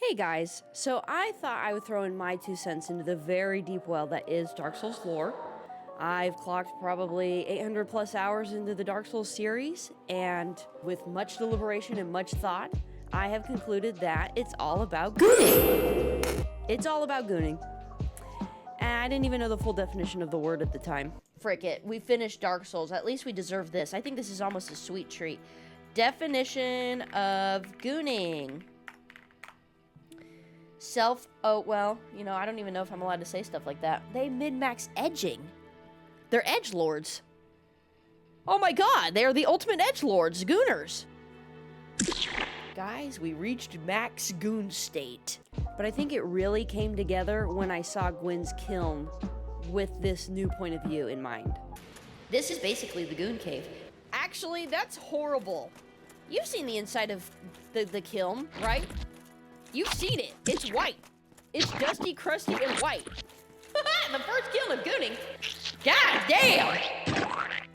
Hey guys, so I thought I would throw in my 2 cents into the very deep well that is Dark Souls lore. I've clocked probably 800 plus hours into the Dark Souls series, and with much deliberation and much thought, I have concluded that it's all about gooning. It's all about gooning. And I didn't even know the full definition of the word at the time. Frick it, we finished Dark Souls. At least we deserve this. I think this is almost a sweet treat. Definition of gooning. I don't even know if I'm allowed to say stuff like that. They min-max edging. They're edgelords. Oh my god, they are the ultimate edgelords, gooners. Guys, we reached max goon state. But I think it really came together when I saw Gwyn's Kiln with this new point of view in mind. This is basically the Goon Cave. Actually, that's horrible. You've seen the inside of the kiln, right? You've seen it. It's white. It's dusty, crusty, and white. The first kiln of Gooning. God damn!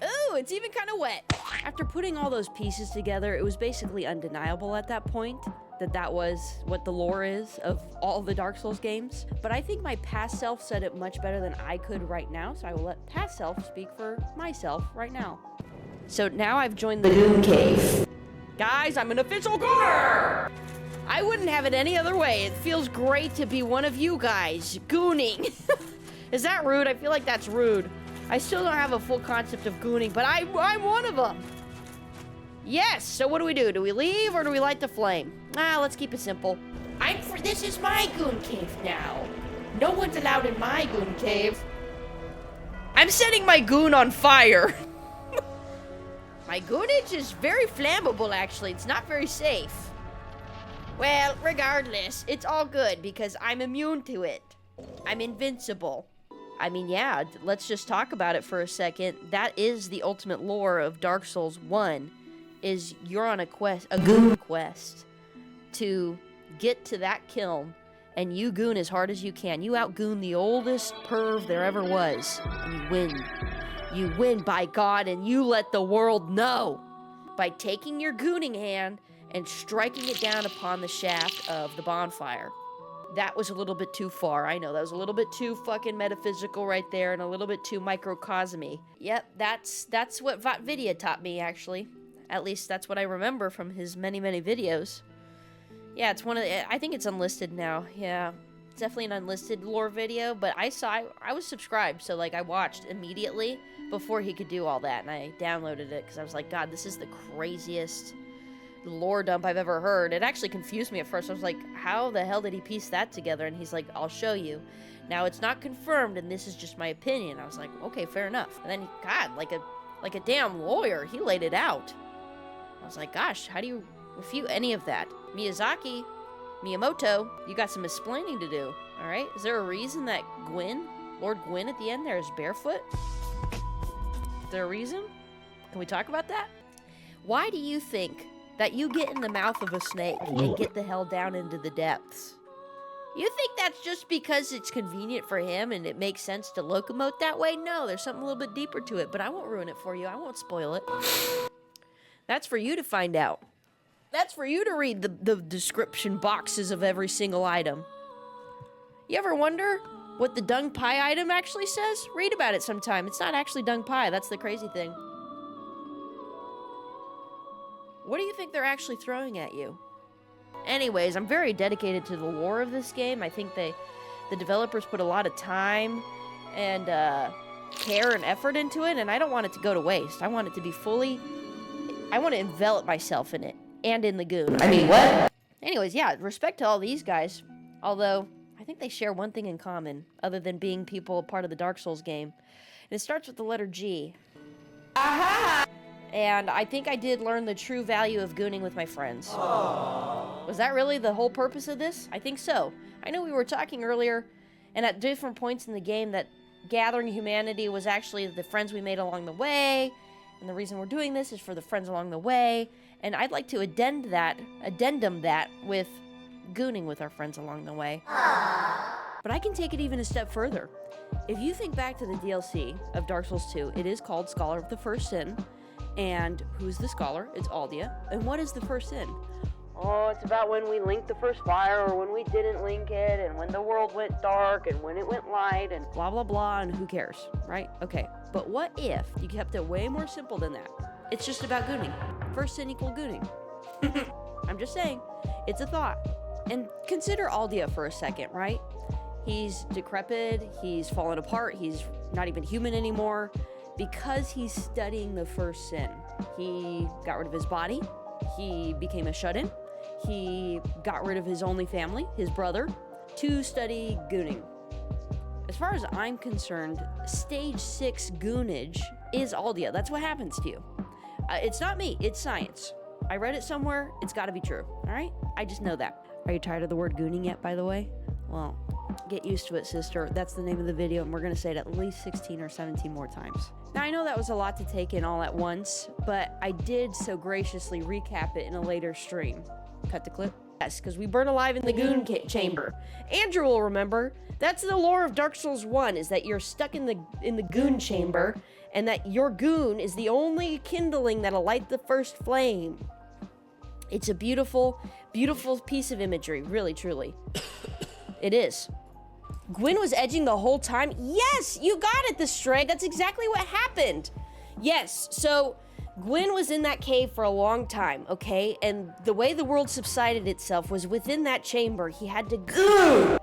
Ooh, it's even kind of wet. After putting all those pieces together, it was basically undeniable at that point that that was what the lore is of all the Dark Souls games. But I think my past self said it much better than I could right now, so I will let past self speak for myself right now. So now I've joined the Goon Cave. Guys, I'm an official gooner! I wouldn't have it any other way. It feels great to be one of you guys, gooning. Is that rude? I feel like that's rude. I still don't have a full concept of gooning, but I'm one of them. Yes, so what do? Do we leave or do we light the flame? Let's keep it simple. This is my Goon Cave now. No one's allowed in my Goon Cave. I'm setting my goon on fire. My goonage is very flammable, actually. It's not very safe. Well, regardless, it's all good because I'm immune to it. I'm invincible. I mean, yeah, let's just talk about it for a second. That is the ultimate lore of Dark Souls 1, is you're on a quest, a goon quest, to get to that kiln, and you goon as hard as you can. You outgoon the oldest perv there ever was, and you win. You win, by God, and you let the world know by taking your gooning hand and striking it down upon the shaft of the bonfire. That was a little bit too far, I know. That was a little bit too fucking metaphysical right there and a little bit too microcosmy. Yep, that's what Vatvidia taught me, actually. At least that's what I remember from his many, many videos. Yeah, it's I think it's unlisted now, yeah. It's definitely an unlisted lore video, but I was subscribed, so like I watched immediately before he could do all that, and I downloaded it because I was like, God, this is the craziest lore dump I've ever heard. It actually confused me at first. I was like, how the hell did he piece that together? And he's like, I'll show you. Now it's not confirmed, and this is just my opinion. I was like, okay, fair enough. And then, God, like a damn lawyer, he laid it out. I was like, gosh, how do you refute any of that? Miyamoto, you got some explaining to do, all right? Is there a reason that Lord Gwyn at the end there is barefoot? Is there a reason? Can we talk about that? Why do you think that you get in the mouth of a snake and get the hell down into the depths? You think that's just because it's convenient for him and it makes sense to locomote that way? No, there's something a little bit deeper to it, but I won't ruin it for you. I won't spoil it. That's for you to find out. That's for you to read the description boxes of every single item. You ever wonder what the dung pie item actually says? Read about it sometime. It's not actually dung pie. That's the crazy thing. What do you think they're actually throwing at you? Anyways, I'm very dedicated to the lore of this game. I think the developers put a lot of time and care and effort into it, and I don't want it to go to waste. I want it to be I want to envelop myself in it, and in the goon. I mean, what? Anyways, yeah, respect to all these guys. Although, I think they share one thing in common, other than being people part of the Dark Souls game. And it starts with the letter G. Aha! And I think I did learn the true value of gooning with my friends. Aww. Was that really the whole purpose of this? I think so. I know we were talking earlier, and at different points in the game, that gathering humanity was actually the friends we made along the way, and the reason we're doing this is for the friends along the way, and I'd like to addendum that with gooning with our friends along the way. But I can take it even a step further. If you think back to the DLC of Dark Souls 2, it is called Scholar of the First Sin. And who's the scholar? It's Aldia. And what is the first sin? oh, it's about when we linked the first fire or when we didn't link it and when the world went dark and when it went light and blah, blah, blah, and who cares, right? Okay, but what if you kept it way more simple than that? It's just about gooning. First sin equal gooning. I'm just saying, it's a thought. And consider Aldia for a second, right? He's decrepit, he's fallen apart, he's not even human anymore because he's studying the first sin. He got rid of his body, he became a shut-in, he got rid of his only family, his brother, to study gooning. As far as I'm concerned, stage 6 goonage is Aldia. That's what happens to you. It's not me, it's science. I read it somewhere, it's gotta be true, all right? I just know that. Are you tired of the word gooning yet, by the way? Well, get used to it, sister. That's the name of the video, and we're gonna say it at least 16 or 17 more times. Now, I know that was a lot to take in all at once, but I did so graciously recap it in a later stream. Cut the clip? Yes, because we burn alive in the Goon chamber. Andrew will remember. That's the lore of Dark Souls 1, is that you're stuck in the Goon chamber, and that your Goon is the only kindling that'll light the first flame. It's a beautiful, beautiful piece of imagery, really, truly. It is. Gwyn was edging the whole time? Yes, you got it, the Stray. That's exactly what happened. Yes, so Gwyn was in that cave for a long time, okay? And the way the world subsided itself was within that chamber. He had to goon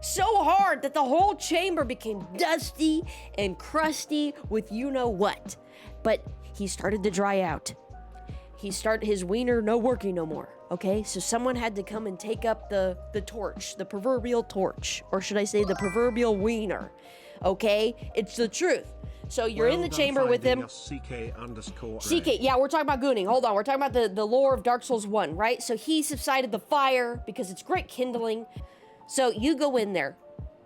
so hard that the whole chamber became dusty and crusty with you-know-what. But he started to dry out. His wiener no working no more, okay? So someone had to come and take up the torch, the proverbial torch, or should I say the proverbial wiener, okay? It's the truth. So you're in the chamber with him. CK, yeah, we're talking about gooning. Hold on, we're talking about the lore of Dark Souls 1, right? So he subsided the fire because it's great kindling. So you go in there,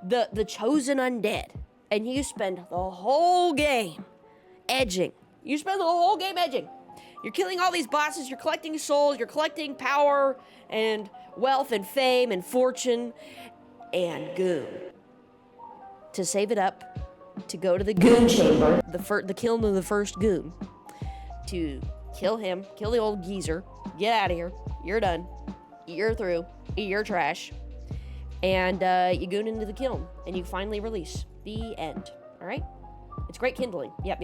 the chosen undead, and you spend the whole game edging. You spend the whole game edging. You're killing all these bosses, you're collecting souls, you're collecting power and wealth and fame and fortune and goon. To save it up, to go to the Goon chamber, the kiln of the first goon, to kill him, kill the old geezer, get out of here, you're done, you're through, you're trash, and you goon into the kiln, and you finally release. The end, all right? It's great kindling, yep.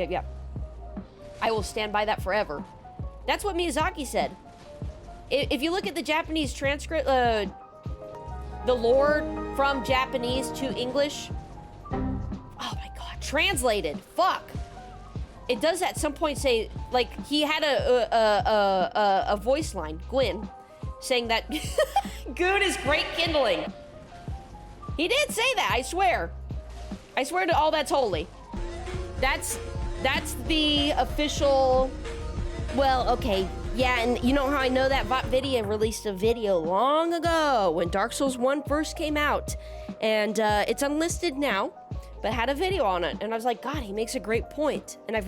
I will stand by that forever. That's what Miyazaki said. If you look at the Japanese transcript, the lore from Japanese to English, oh my god, translated, fuck. It does at some point say, like, he had a voice line, Gwyn, saying that Goon is great kindling. He did say that, I swear. I swear to all that's holy. That's the official. Well, okay, yeah, and you know how I know that? VotVidya released a video long ago when Dark Souls 1 first came out, and it's unlisted now, but had a video on it, and I was like, God, he makes a great point, and I've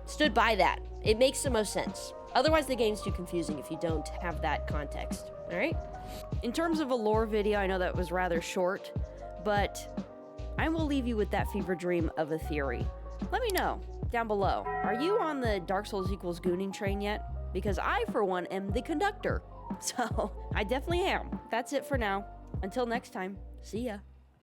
stood by that. It makes the most sense. Otherwise, the game's too confusing if you don't have that context, all right? In terms of a lore video, I know that was rather short, but I will leave you with that fever dream of a theory. Let me know down below. Are you on the Dark Souls equals gooning train yet? Because I, for one, am the conductor. So, I definitely am. That's it for now. Until next time, see ya.